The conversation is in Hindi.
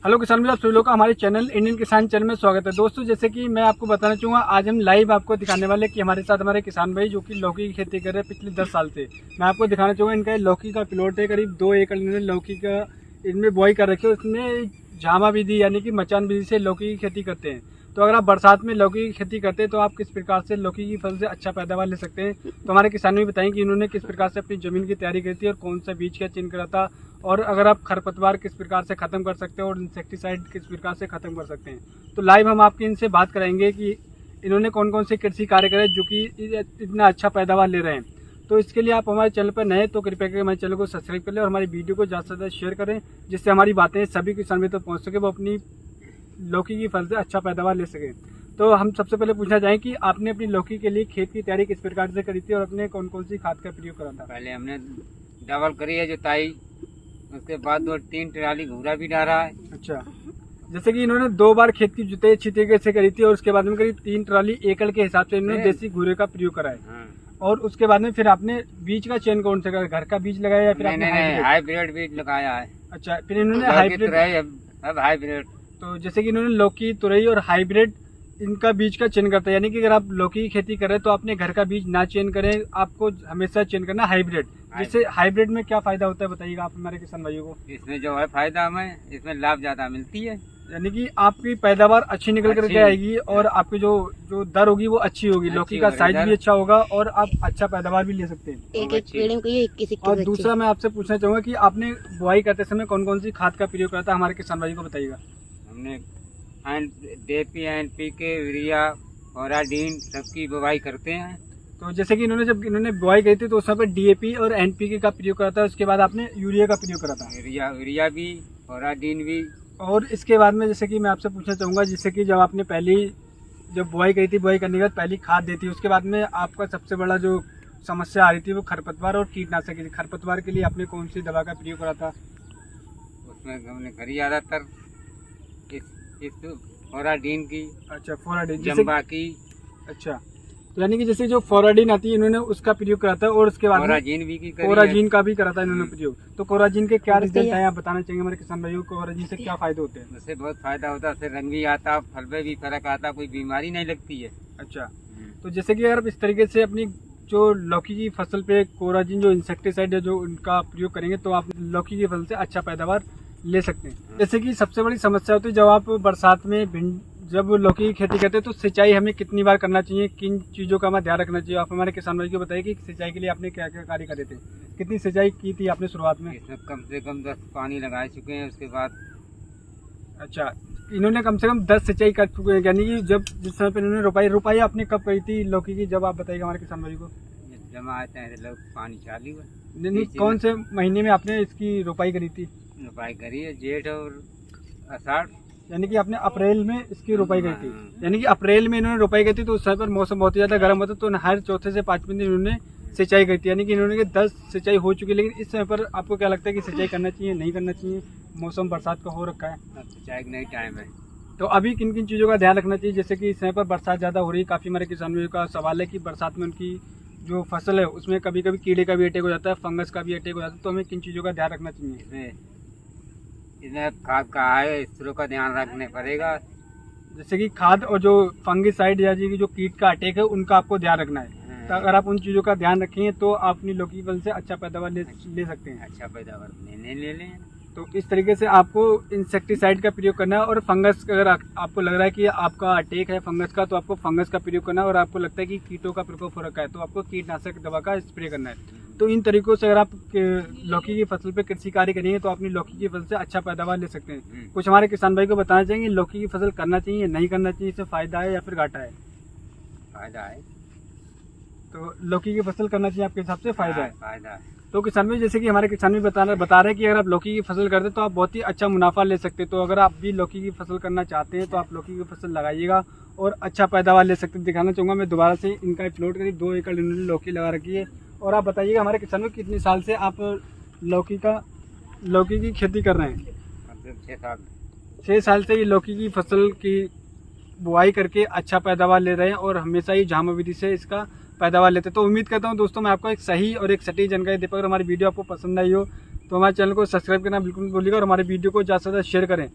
हेलो किसान मित्र, आप सभी लोगों का हमारे चैनल इंडियन किसान चैनल में स्वागत है। दोस्तों, जैसे कि मैं आपको बताना चाहूँगा, आज हम लाइव आपको दिखाने वाले कि हमारे साथ हमारे किसान भाई जो कि लौकी की खेती कर रहे हैं पिछले 10 साल से। मैं आपको दिखाना चाहूँगा, इनका लौकी का प्लॉट है, करीब 2 एकड़ इन्होंने लौकी का इनमें बुआई कर रखी है। उसमें झामा विधि यानी कि मचान विधि से लौकी की खेती करते हैं। तो अगर आप बरसात में लौकी की खेती करते हैं तो आप किस प्रकार से लौकी की फसल से अच्छा पैदावार ले सकते हैं। तो हमारे किसान भी बताएं कि इन्होंने किस प्रकार से अपनी जमीन की तैयारी करी थी और कौन सा बीज का चयन करा था, और अगर आप खरपतवार किस प्रकार से खत्म कर सकते हैं और इंसेक्टिसाइड किस प्रकार से खत्म कर सकते हैं। तो लाइव हम आपके इनसे बात कराएंगे कि इन्होंने कौन कौन से कृषि कार्य करे जो कि इतना अच्छा पैदावार ले रहे हैं। तो इसके लिए आप हमारे चैनल पर नए तो कृपया करके हमारे चैनल को सब्सक्राइब कर लें और हमारी वीडियो को ज़्यादा से ज़्यादा शेयर करें, जिससे हमारी बातें सभी किसान मित्र तक पहुँच सके, वो अपनी लौकी की फसल से अच्छा पैदावार ले सकें। तो हम सबसे पहले पूछना चाहें कि आपने अपनी लौकी के लिए खेत की तैयारी किस प्रकार से करी थी और अपने कौन कौन सी खाद का प्रयोग करा था। पहले हमने डबल करी है जुताई, उसके बाद 2-3 ट्राली घूरा भी डाला है। अच्छा, जैसे कि इन्होंने 2 बार खेत की जुताई अच्छी तरीके से करी थी और उसके बाद में करीब 3 ट्राली एकड़ के हिसाब से इन्होंने देसी घूरे का प्रयोग करा है। हाँ। और उसके बाद में फिर आपने बीज का चयन कौन सा करा, घर का बीज लगाया या फिर आपने हाइब्रिड बीज लगाया है। अच्छा, फिर इन्होंने हाइब्रिड, अब हाइब्रिड। तो जैसे कि इन्होंने लौकी, तुरई और हाइब्रिड इनका बीज का चयन करता है। यानी कि अगर आप लौकी की खेती कर रहे हैं तो आपने घर का बीज ना चयन करें, आपको हमेशा चयन करना हाइब्रिड। जैसे हाइब्रिड में क्या फायदा होता है बताइएगा आप हमारे किसान भाइयों को। इसमें जो है फायदा हमें, इसमें लाभ ज्यादा मिलती है। यानी कि आपकी पैदावार अच्छी निकल करके आएगी और आपकी जो दर होगी वो अच्छी होगी, लौकी का साइज भी अच्छा होगा और आप अच्छा पैदावार भी ले सकते हैं। एक पेड़ में कोई 21 और दूसरा मैं आपसे पूछना चाहूंगा कि आपने बुआई करते समय कौन कौन सी खाद का प्रयोग करा था, हमारे किसान भाई को बताइएगा। हमने DAP, NPK, यूरिया और आडीन सबकी बुवाई करते हैं। तो जैसे कि जब इन्होंने बुआई करी थी तो उस समय पर DAP और NPK का प्रयोग करा था, उसके बाद आपने यूरिया का प्रयोग करा था। यूरिया भी और आडीन भी। और इसके बाद में जैसे कि मैं आपसे पूछना चाहूँगा, जैसे कि जब आपने जब बुआई करी थी, बुआई करने के बाद पहली खाद दी थी, उसके बाद में आपका सबसे बड़ा जो समस्या आ रही थी वो खरपतवार और कीटनाशक की थी। खरपतवार के लिए आपने कौन सी दवा का प्रयोग करा था? उसमें हमने करी ज़्यादातर इस फोराडीन की। अच्छा, फोराडीन, जम्बा की। अच्छा, तो यानी कि जैसे जो फोराडीन आती है इन्होंने उसका प्रयोग करा था और उसके बाद कोराजीन का भी करा था इन्होंने प्रयोग। तो कोराजीन के क्या रिजल्ट है आप बताना चाहेंगे हमारे किसान भाइयों को, कोराजीन से क्या फायदे होते हैं? उससे बहुत फायदा होता है, उससे रंग भी आता, फल में भी फर्क आता, कोई बीमारी नहीं लगती है। अच्छा, तो जैसे कि अगर आप इस तरीके से अपनी जो लौकी की फसल पे कोराजीन जो इंसेक्टिसाइड है जो उनका प्रयोग करेंगे तो आप लौकी की फसल से अच्छा पैदावार ले सकते हैं। जैसे कि सबसे बड़ी समस्या होती है जब आप बरसात में जब लौकी की खेती करते हैं तो सिंचाई हमें कितनी बार करना चाहिए, किन चीज़ों का हमें ध्यान रखना चाहिए। आप हमारे किसान भाई को बताइए कि सिंचाई के लिए आपने क्या क्या कार्य करे थे, कितनी सिंचाई की थी आपने शुरुआत में? इसमें कम से कम 10 पानी लगा चुके हैं उसके बाद। अच्छा, इन्होंने कम से कम 10 सिंचाई कर चुके हैं। यानी कि जब जिस समय पर इन्होंने रुपाई आपने कब करी थी लौकी की, जब आप बताइएगा हमारे किसान भाई को। जमा आते हैं लोग पानी चालू है। नहीं, कौन से महीने में आपने इसकी रुपाई करी थी? रुपाई करी है जेठ और आषाढ़। यानी कि आपने अप्रैल में इसकी रुपाई करी थी। यानी कि अप्रैल में इन्होंने रुपाई करी थी तो उस समय पर मौसम बहुत ही ज़्यादा गर्म होता, तो हर चौथे से 5वें दिन इन्होंने सिंचाई करी थी। यानी कि इन्होंने 10 सिंचाई हो चुकी है। लेकिन इस समय पर आपको क्या लगता है कि सिंचाई करना चाहिए नहीं करना चाहिए? मौसम बरसात का हो रखा है, सिंचाई का नहीं टाइम है। तो अभी किन किन चीज़ों का ध्यान रखना चाहिए? जैसे कि इस समय पर बरसात ज़्यादा हो रही है, काफ़ी हमारे किसानों का सवाल है कि बरसात में उनकी जो फसल है उसमें कभी कभी कीड़े का भी अटैक हो जाता है, फंगस का भी अटैक हो जाता है, तो हमें किन चीज़ों का ध्यान रखना चाहिए? इसमें खाद का है, इसरो का ध्यान रखने पड़ेगा। जैसे कि खाद और जो फंगिसाइड या जो कीट का अटैक है उनका आपको ध्यान रखना है। तो अगर आप उन चीज़ों का ध्यान रखेंगे तो आप अपनी लौकी फल से अच्छा पैदावार ले सकते हैं। अच्छा पैदावार ले लें। तो इस तरीके से आपको इंसेक्टिसाइड का प्रयोग करना है। और फंगस अगर आपको लग रहा है कि आपका अटैक है फंगस का, तो आपको फंगस का प्रयोग करना है। और आपको लगता है कि कीटों का प्रकोप हो रखा है तो आपको कीटनाशक दवा का स्प्रे करना है। तो इन तरीकों से अगर आप लौकी की फसल पे कृषि कार्य करेंगे तो अपनी लौकी की फसल से अच्छा पैदावार ले सकते हैं। कुछ हमारे किसान भाई को बताना चाहेंगे लौकी की फसल करना चाहिए नहीं करना चाहिए, इससे फायदा है या फिर घाटा है? फायदा है। तो लौकी की फसल करना चाहिए आपके हिसाब से, फायदा है? फायदा है। तो किसान भाई जैसे कि हमारे किसान भी बता रहे हैं कि अगर आप लौकी की फसल करते हैं तो आप बहुत ही अच्छा मुनाफा ले सकते हैं। तो अगर आप भी लौकी की फसल करना चाहते हैं तो आप लौकी की फसल लगाइएगा और अच्छा पैदावार ले सकते हैं। दिखाना चाहूँगा मैं दोबारा से, इनका प्लॉट करीब 2 एकड़ इन्होंने लौकी लगा रखी है। और आप बताइएगा हमारे किसान में कितने साल से आप लौकी की खेती कर रहे हैं? 6 साल। 6 साल से ये लौकी की फसल की बुआई करके अच्छा पैदावार ले रहे हैं और हमेशा ही झामा विधि से इसका पैदावार लेते हैं। तो उम्मीद करता हूँ दोस्तों मैं आपको एक सही और एक सटीक जानकारी दे पाऊँ। अगर हमारी वीडियो आपको पसंद आई हो तो हमारे चैनल को सब्सक्राइब करना बिल्कुल मत भूलिएगा और हमारे वीडियो को ज़्यादा से ज़्यादा शेयर करें।